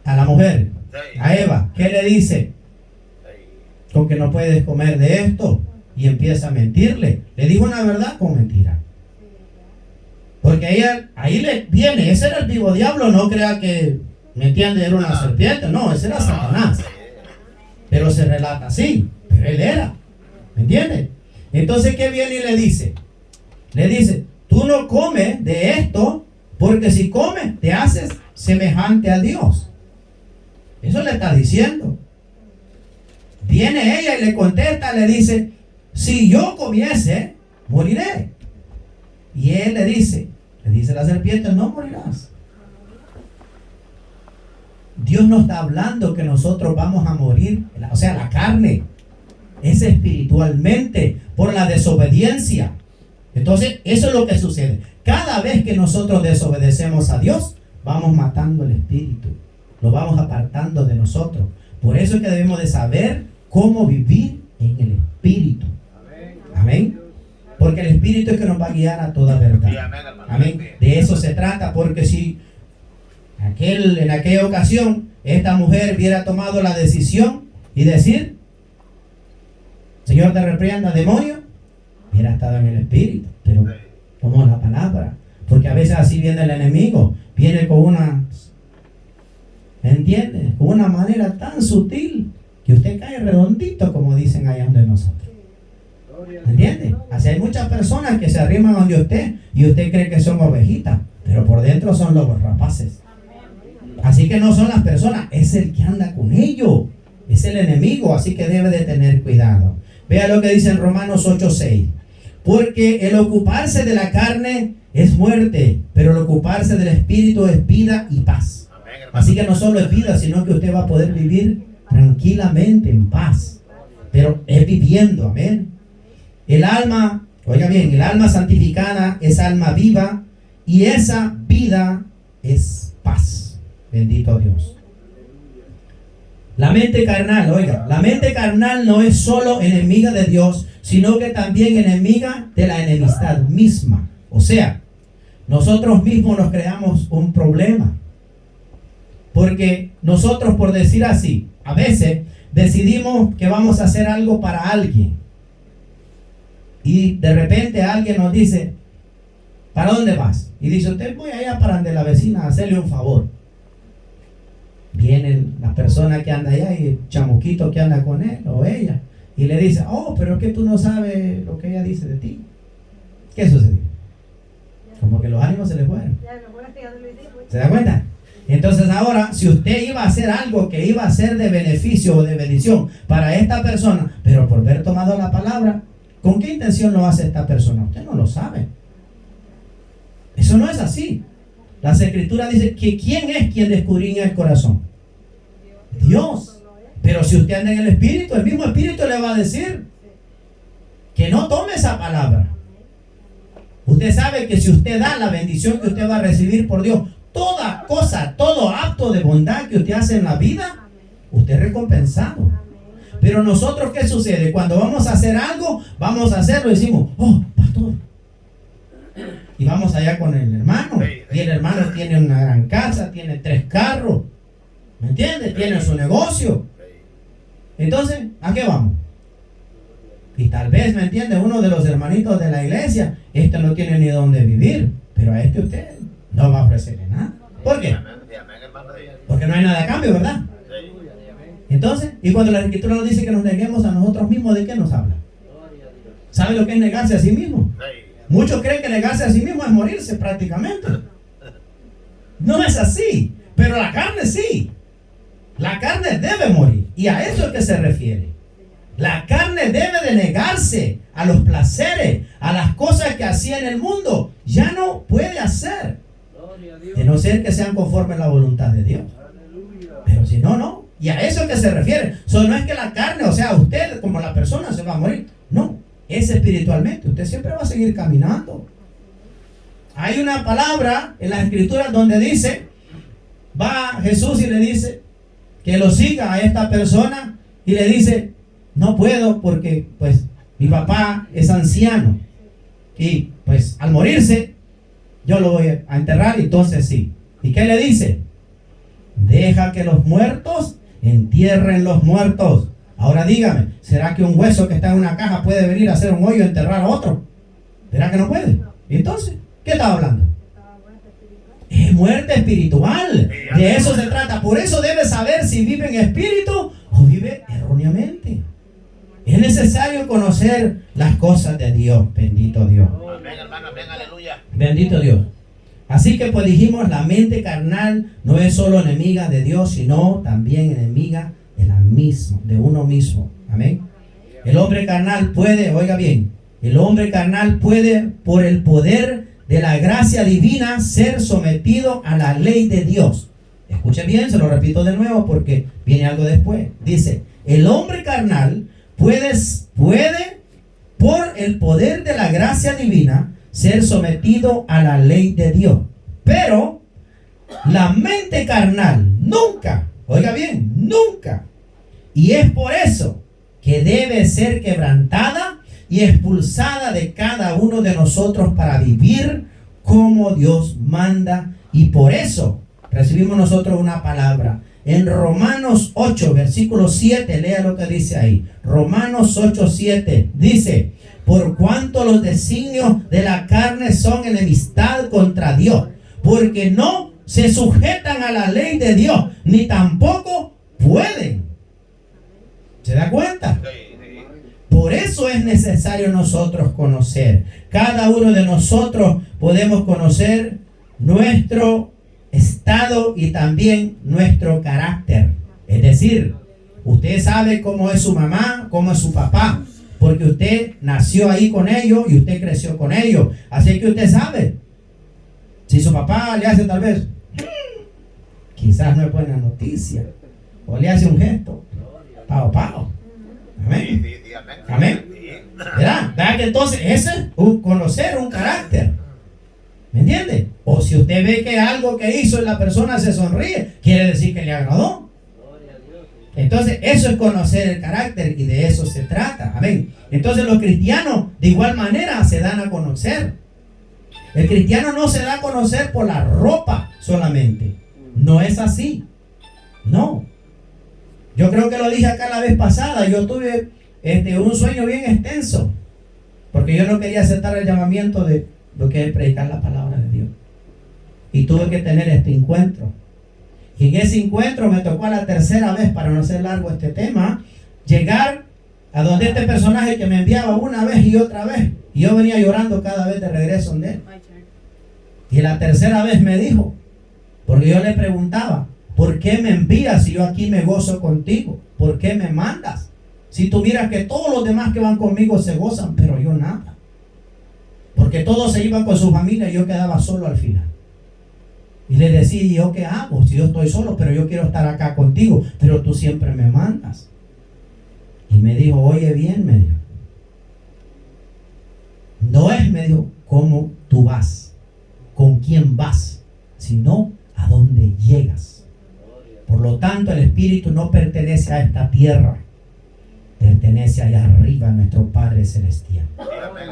a la mujer, a Eva, ¿qué le dice? Con que no puedes comer de esto, y empieza a mentirle. Le dijo una verdad con mentira. Porque ella, ahí le viene, ese era el vivo diablo, no crea que, ¿me entiende? Era una serpiente, no, ese era Satanás. Pero se relata así, pero él era, ¿me entiende? Entonces, ¿qué viene y le dice? Le dice, tú no comes de esto, porque si comes, te haces semejante a Dios. Eso le está diciendo. Viene ella y le contesta, le dice, si yo comiese, moriré. Y él le dice la serpiente, no morirás. Dios no está hablando que nosotros vamos a morir, o sea, la carne es espiritualmente por la desobediencia. Entonces, eso es lo que sucede. Cada vez que nosotros desobedecemos a Dios, vamos matando el espíritu, lo vamos apartando de nosotros. Por eso es que debemos de saber cómo vivir en el espíritu. Amén. Porque el espíritu es que nos va a guiar a toda verdad. Amén. De eso se trata, porque si en aquella ocasión esta mujer hubiera tomado la decisión y decir, Señor, te reprenda, demonio, hubiera estado en el espíritu, pero tomó la palabra. Porque a veces así viene el enemigo, viene con una, ¿me entiende? Con una manera tan sutil que usted cae redondito, como dicen allá donde nosotros. ¿Me entiende? Así hay muchas personas que se arriman donde usted y usted cree que son ovejitas, pero por dentro son lobos rapaces. Así que no son las personas, es el que anda con ellos, es el enemigo, así que debe de tener cuidado. Vea lo que dice en Romanos 8:6. Porque el ocuparse de la carne es muerte, pero el ocuparse del espíritu es vida y paz. Así que no solo es vida, sino que usted va a poder vivir tranquilamente en paz. Pero es viviendo, amén. El alma, oiga bien, el alma santificada es alma viva y esa vida es paz. Bendito Dios. La mente carnal, oiga, la mente carnal no es solo enemiga de Dios, sino que también enemiga de la enemistad misma. O sea, nosotros mismos nos creamos un problema. Porque nosotros, por decir así, a veces decidimos que vamos a hacer algo para alguien. Y de repente alguien nos dice, ¿para dónde vas? Y dice, usted voy allá para donde la vecina a hacerle un favor. Viene la persona que anda allá y el chamuquito que anda con él o ella. Y le dice, oh, pero es que tú no sabes lo que ella dice de ti. ¿Qué sucedió? Como que los ánimos se le fueron. ¿Se da cuenta? Entonces ahora, si usted iba a hacer algo que iba a ser de beneficio o de bendición para esta persona, pero por haber tomado la palabra, ¿con qué intención lo hace esta persona? Usted no lo sabe. Eso no es así. Las escrituras dicen que ¿quién es quien escudriña el corazón? Dios. Pero si usted anda en el espíritu, el mismo espíritu le va a decir que no tome esa palabra. Usted sabe que si usted da la bendición que usted va a recibir por Dios, toda cosa, todo acto de bondad que usted hace en la vida, usted es recompensado. Pero nosotros, ¿qué sucede? Cuando vamos a hacer algo, vamos a hacerlo y decimos, oh, pastor. Y vamos allá con el hermano. Y el hermano tiene una gran casa, tiene 3 carros. ¿Me entiende? Tiene su negocio. Entonces, ¿a qué vamos? Y tal vez, ¿me entiende? Uno de los hermanitos de la iglesia, este no tiene ni dónde vivir. Pero a este usted no va a ofrecerle nada. ¿Por qué? Porque no hay nada a cambio, ¿verdad? Entonces, y cuando la escritura nos dice que nos neguemos a nosotros mismos, ¿de qué nos habla? ¿Sabe lo que es negarse a sí mismo? Muchos creen que negarse a sí mismo es morirse prácticamente. No es así, pero la carne sí. La carne debe morir, y a eso es que se refiere. La carne debe de negarse a los placeres, a las cosas que hacía en el mundo. Ya no puede hacer, de no ser que sean conforme a la voluntad de Dios. Pero si no, no. Y a eso es que se refiere. No es que la carne, o sea, usted como la persona se va a morir. No, es espiritualmente. Usted siempre va a seguir caminando. Hay una palabra en las escrituras donde dice, va Jesús y le dice que lo siga a esta persona y le dice, no puedo porque pues mi papá es anciano y pues al morirse yo lo voy a enterrar, entonces sí. ¿Y qué le dice? Deja que los muertos entierren los muertos. Ahora dígame, ¿será que un hueso que está en una caja puede venir a hacer un hoyo y enterrar a otro? ¿Será que no puede? Entonces, ¿qué estaba hablando? Es muerte espiritual. De eso se trata. Por eso debe saber si vive en espíritu o vive erróneamente. Es necesario conocer las cosas de Dios. Bendito Dios.
Amén, hermano. Amén, aleluya.
Bendito Dios. Así que pues dijimos, la mente carnal no es solo enemiga de Dios, sino también enemiga de uno mismo. Amén. El hombre carnal puede, oiga bien, el hombre carnal puede, por el poder de la gracia divina, ser sometido a la ley de Dios. Escuche bien, se lo repito de nuevo porque viene algo después. Dice, el hombre carnal puede, por el poder de la gracia divina, ser sometido a la ley de Dios. Pero la mente carnal nunca, oiga bien, nunca. Y es por eso que debe ser quebrantada y expulsada de cada uno de nosotros para vivir como Dios manda. Y por eso recibimos nosotros una palabra. En Romanos 8, versículo 7, lea lo que dice ahí. Romanos 8, 7 dice, por cuanto los designios de la carne son enemistad contra Dios, porque no se sujetan a la ley de Dios, ni tampoco pueden. ¿Se da cuenta? Por eso es necesario nosotros conocer. Cada uno de nosotros podemos conocer nuestro estado y también nuestro carácter. Es decir, usted sabe cómo es su mamá, cómo es su papá, porque usted nació ahí con ellos y usted creció con ellos. Así que usted sabe. Si su papá le hace tal vez, quizás no es buena noticia, o le hace un gesto, pao, pao. Amén. Amén. ¿Verdad que entonces ese es conocer un carácter? ¿Me entiende? O si usted ve que algo que hizo y la persona se sonríe, quiere decir que le agradó. Entonces eso es conocer el carácter y de eso se trata. Amén. Entonces los cristianos de igual manera se dan a conocer. El cristiano no se da a conocer por la ropa solamente. No es así. No. Yo creo que lo dije acá la vez pasada. Yo tuve un sueño bien extenso, porque yo no quería aceptar el llamamiento de lo que es predicar la palabra de Dios. Y tuve que tener este encuentro. Y en ese encuentro me tocó a la tercera vez, para no hacer largo este tema, llegar a donde este personaje que me enviaba una vez y otra vez. Y yo venía llorando cada vez de regreso donde él. Y la tercera vez me dijo, porque yo le preguntaba, ¿por qué me envías si yo aquí me gozo contigo? ¿Por qué me mandas? Si tú miras que todos los demás que van conmigo se gozan, pero yo nada. Porque todos se iban con su familia y yo quedaba solo al final. Y le decía, ¿y yo qué hago? Si yo estoy solo, pero yo quiero estar acá contigo, pero tú siempre me mandas. Y me dijo, oye bien, me dijo. No es, me dijo, cómo tú vas, con quién vas, sino a dónde llegas. Por lo tanto, el Espíritu no pertenece a esta tierra, pertenece allá arriba a nuestro Padre Celestial.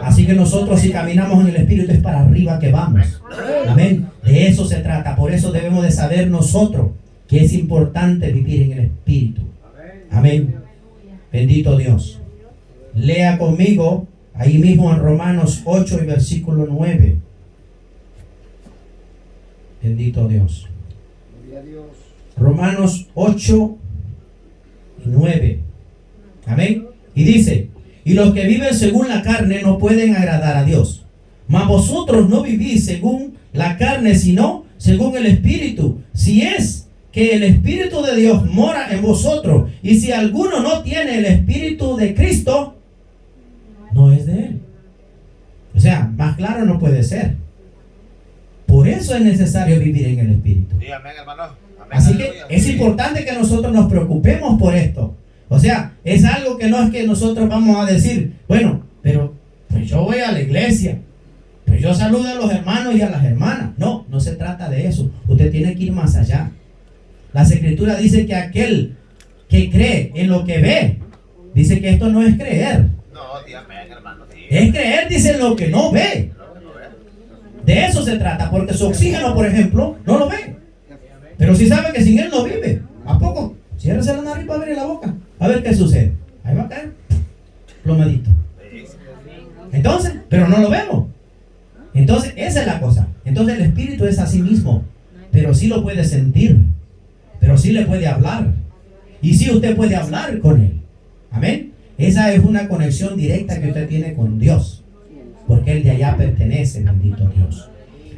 Así que nosotros, si caminamos en el Espíritu, es para arriba que vamos. Amén. De eso se trata. Por eso debemos de saber nosotros que es importante vivir en el Espíritu. Amén. Bendito Dios. Lea conmigo ahí mismo en Romanos 8 y versículo 9. Bendito Dios. Romanos 8 y 9. Amén. Y dice, y los que viven según la carne no pueden agradar a Dios. Mas vosotros no vivís según la carne, sino según el Espíritu. Si es que el Espíritu de Dios mora en vosotros. Y si alguno no tiene el Espíritu de Cristo, no es de él. O sea, más claro no puede ser. Por eso es necesario vivir en el Espíritu.
Sí, amén, hermano. Amén,
así que
aleluya.
es importante que nosotros nos preocupemos por esto. O sea, es algo que no es que nosotros vamos a decir, bueno, pero pues yo voy a la iglesia, pues yo saludo a los hermanos y a las hermanas. No, no se trata de eso. Usted tiene que ir más allá. Las Escrituras dicen que aquel que cree en lo que ve, dice que esto no es creer.
No, sí, amén, hermano. Sí.
Es creer, dice, lo que no ve. De eso se trata, porque su oxígeno, por ejemplo, no lo ve. Pero si sabe que sin él no vive, ¿a poco? Ciérrese la nariz para abrir la boca, a ver qué sucede. Ahí va a caer plomadito. Entonces, pero no lo vemos. Entonces, esa es la cosa. Entonces el Espíritu es así mismo, pero sí lo puede sentir, pero sí le puede hablar. Y sí usted puede hablar con él. Amén. Esa es una conexión directa que usted tiene con Dios, porque él de allá pertenece, bendito Dios.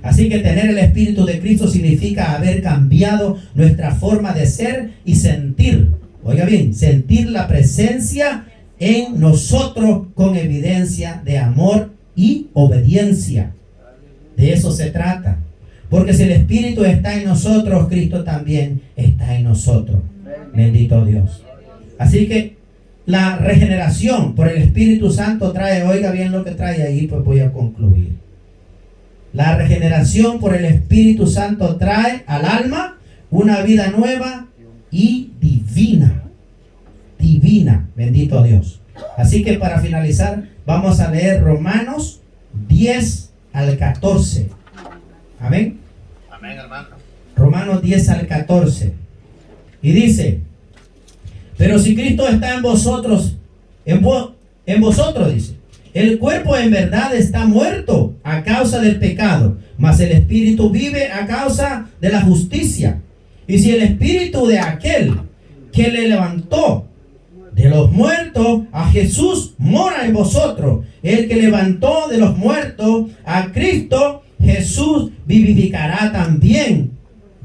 Así que tener el Espíritu de Cristo significa haber cambiado nuestra forma de ser y sentir. Oiga bien, sentir la presencia en nosotros con evidencia de amor y obediencia. De eso se trata. Porque si el Espíritu está en nosotros, Cristo también está en nosotros. Bendito Dios. Así que la regeneración por el Espíritu Santo trae, oiga bien lo que trae ahí, pues voy a concluir. La regeneración por el Espíritu Santo trae al alma una vida nueva y divina. Divina, bendito Dios. Así que para finalizar, vamos a leer Romanos 10 al 14. Amén.
Amén, hermano.
Romanos 10 al 14. Y dice: pero si Cristo está en vosotros, en vosotros dice, el cuerpo en verdad está muerto a causa del pecado, mas el espíritu vive a causa de la justicia. Y si el espíritu de aquel que le levantó de los muertos a Jesús mora en vosotros, el que levantó de los muertos a Cristo Jesús vivificará también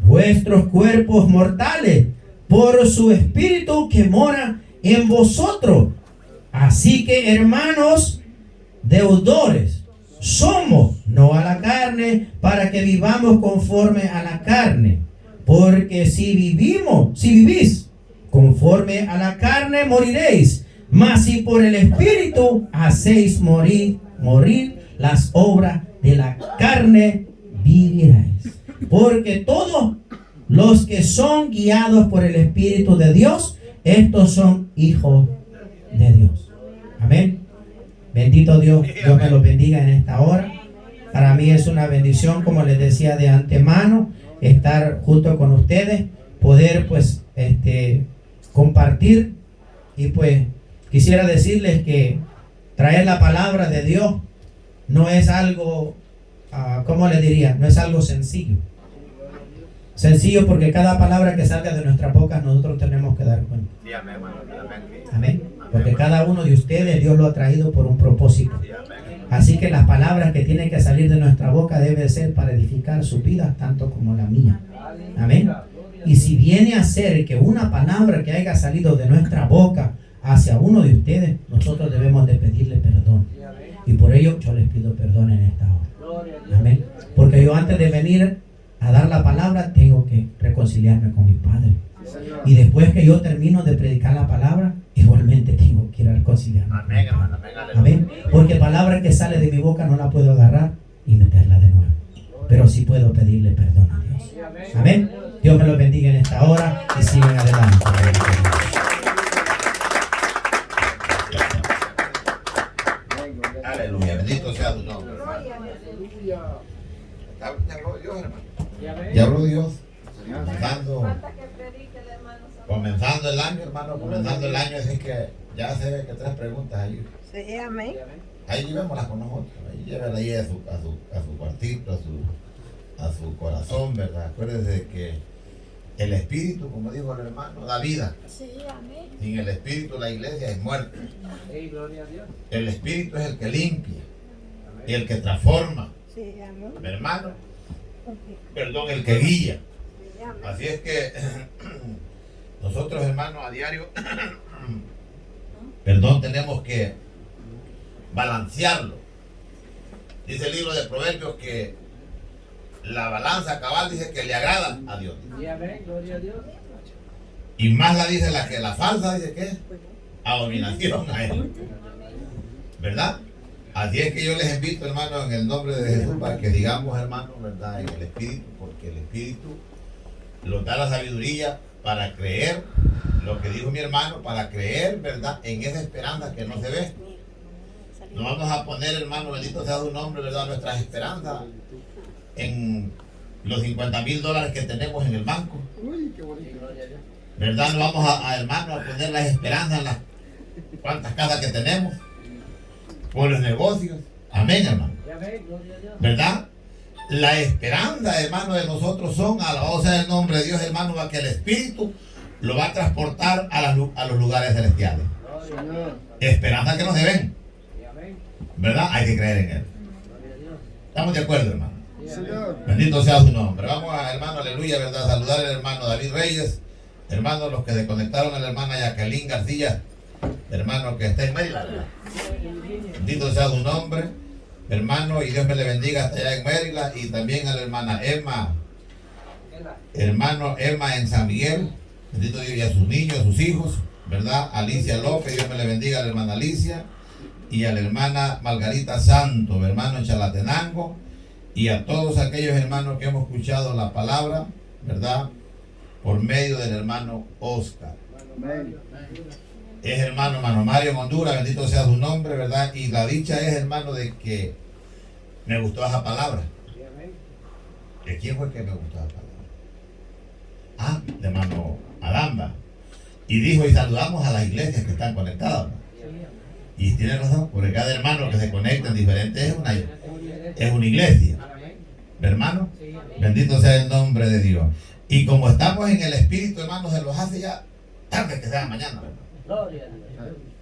vuestros cuerpos mortales por su espíritu que mora en vosotros. Así que, hermanos, deudores somos, no a la carne, para que vivamos conforme a la carne. Porque si vivís conforme a la carne, moriréis. Mas si por el Espíritu hacéis morir las obras de la carne, viviréis. Porque todos los que son guiados por el Espíritu de Dios, estos son hijos de Dios. Amén. Bendito Dios, Dios me los bendiga en esta hora. Para mí es una bendición, como les decía de antemano, estar junto con ustedes, poder pues compartir. Y pues quisiera decirles que traer la palabra de Dios no es algo, ¿cómo le diría? No es algo sencillo. Sencillo porque cada palabra que salga de nuestra boca nosotros tenemos que dar cuenta. Amén. Porque cada uno de ustedes Dios lo ha traído por un propósito. Así que las palabras que tienen que salir de nuestra boca deben ser para edificar su vida tanto como la mía. Amén. Y si viene a ser que una palabra que haya salido de nuestra boca hacia uno de ustedes, nosotros debemos de pedirle perdón. Y por ello yo les pido perdón en esta hora. Amén. Porque yo antes de venir a dar la palabra tengo que reconciliarme con mi Padre. Y después que yo termino de predicar la palabra, igualmente tengo que ir a reconciliarme.
Amén, hermano.
Amén. Porque palabra que sale de mi boca no la puedo agarrar y meterla de nuevo. Pero sí puedo pedirle perdón a Dios. Amén. Dios me los bendiga en esta hora y sigan adelante.
Aleluya. Bendito sea tu nombre, hermano. Ya habló Dios, hermano. Ya habló Dios. Comenzando el año, hermano, comenzando el año, así que ya se ve que 3 preguntas ahí.
Sí, amén.
Ahí llevémoslas con nosotros, ahí llévenla ahí a su cuartito, a su corazón, ¿verdad? Acuérdense que el Espíritu, como dijo el hermano, da vida.
Sí, amén.
Sin el Espíritu la iglesia es muerta.
Sí, gloria a Dios.
El Espíritu es el que limpia y el que transforma.
Sí, amén.
Mi hermano, perdón, el que guía. Así es que nosotros, hermanos, a diario, perdón, tenemos que balancearlo. Dice el libro de Proverbios que la balanza cabal dice que le agrada a Dios.
Sí, amén, gloria a Dios.
Y más la dice la que la falsa dice que es abominación a él. ¿Verdad? Así es que yo les invito, hermano, en el nombre de Jesús, para que digamos, hermano, ¿verdad? En el Espíritu, porque el Espíritu nos da la sabiduría para creer lo que dijo mi hermano, para creer, ¿verdad? En esa esperanza que no se ve. No vamos a poner, hermano, bendito sea su nombre, ¿verdad? Nuestras esperanzas en los $50,000 que tenemos en el banco. ¿Verdad? No vamos hermano, a poner las esperanzas en las cuantas casas que tenemos, por los negocios. Amén, hermano. ¿Verdad? La esperanza, hermano, de nosotros son, alabado sea el nombre de Dios, hermano, a que el Espíritu lo va a transportar a los lugares celestiales. Esperanza que no se ven. ¿Verdad? Hay que creer en Él. ¿Estamos de acuerdo, hermano? Bendito sea su nombre. Vamos a, hermano, aleluya, verdad, saludar al hermano David Reyes, hermano, los que desconectaron a la hermana Jacqueline García, hermano que está en Maryland. Bendito sea su nombre, hermano, y Dios me le bendiga hasta allá en Maryland, y también a la hermana Emma, hermano Emma en San Miguel, bendito Dios, y a sus niños, a sus hijos, ¿verdad? Alicia López, Dios me le bendiga a la hermana Alicia, y a la hermana Margarita Santo, hermano en Chalatenango, y a todos aquellos hermanos que hemos escuchado la palabra, ¿verdad? Por medio del hermano Oscar. Es hermano Mario en Honduras, bendito sea su nombre, ¿verdad? Y la dicha es, hermano, de que me gustó esa palabra. ¿De quién fue que me gustó esa palabra? Ah, de hermano Adamba. Y dijo, y saludamos a las iglesias que están conectadas, ¿no? Y tiene razón, porque cada hermano que se conecta en diferentes es una iglesia. Hermano, bendito sea el nombre de Dios. Y como estamos en el Espíritu, hermano, se los hace ya tarde que sea mañana, ¿verdad?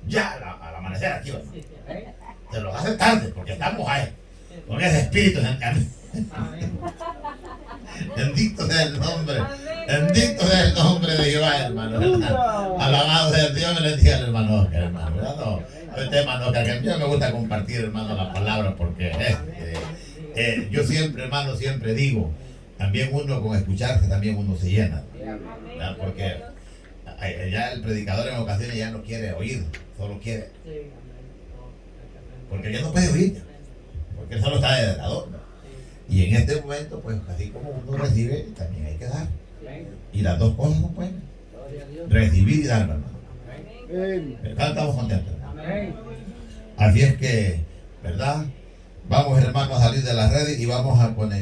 Ya al amanecer aquí, ¿verdad? Se los hace tarde porque estamos ahí, con ese Espíritu en el camino. Bendito sea el nombre, bendito sea el nombre de Jehová, hermano, ¿verdad? Alabado sea Dios, me lo bendiga al hermano Oscar, hermano, ¿verdad? No, este hermano Oscar, que a mí me gusta compartir, hermano, la palabra, porque yo siempre, hermano, siempre digo, también uno con escucharse, también uno se llena, ¿verdad? Porque ya el predicador en ocasiones ya no quiere oír, solo quiere, porque ya no puede oír, porque él solo está de adorno. Y en este momento, pues así como uno recibe, también hay que dar. Y las dos cosas no pueden. Recibir y dar, hermano. ¿Verdad? Estamos contentos. Así es que, ¿verdad? Vamos, hermanos, a salir de las redes y vamos a poner.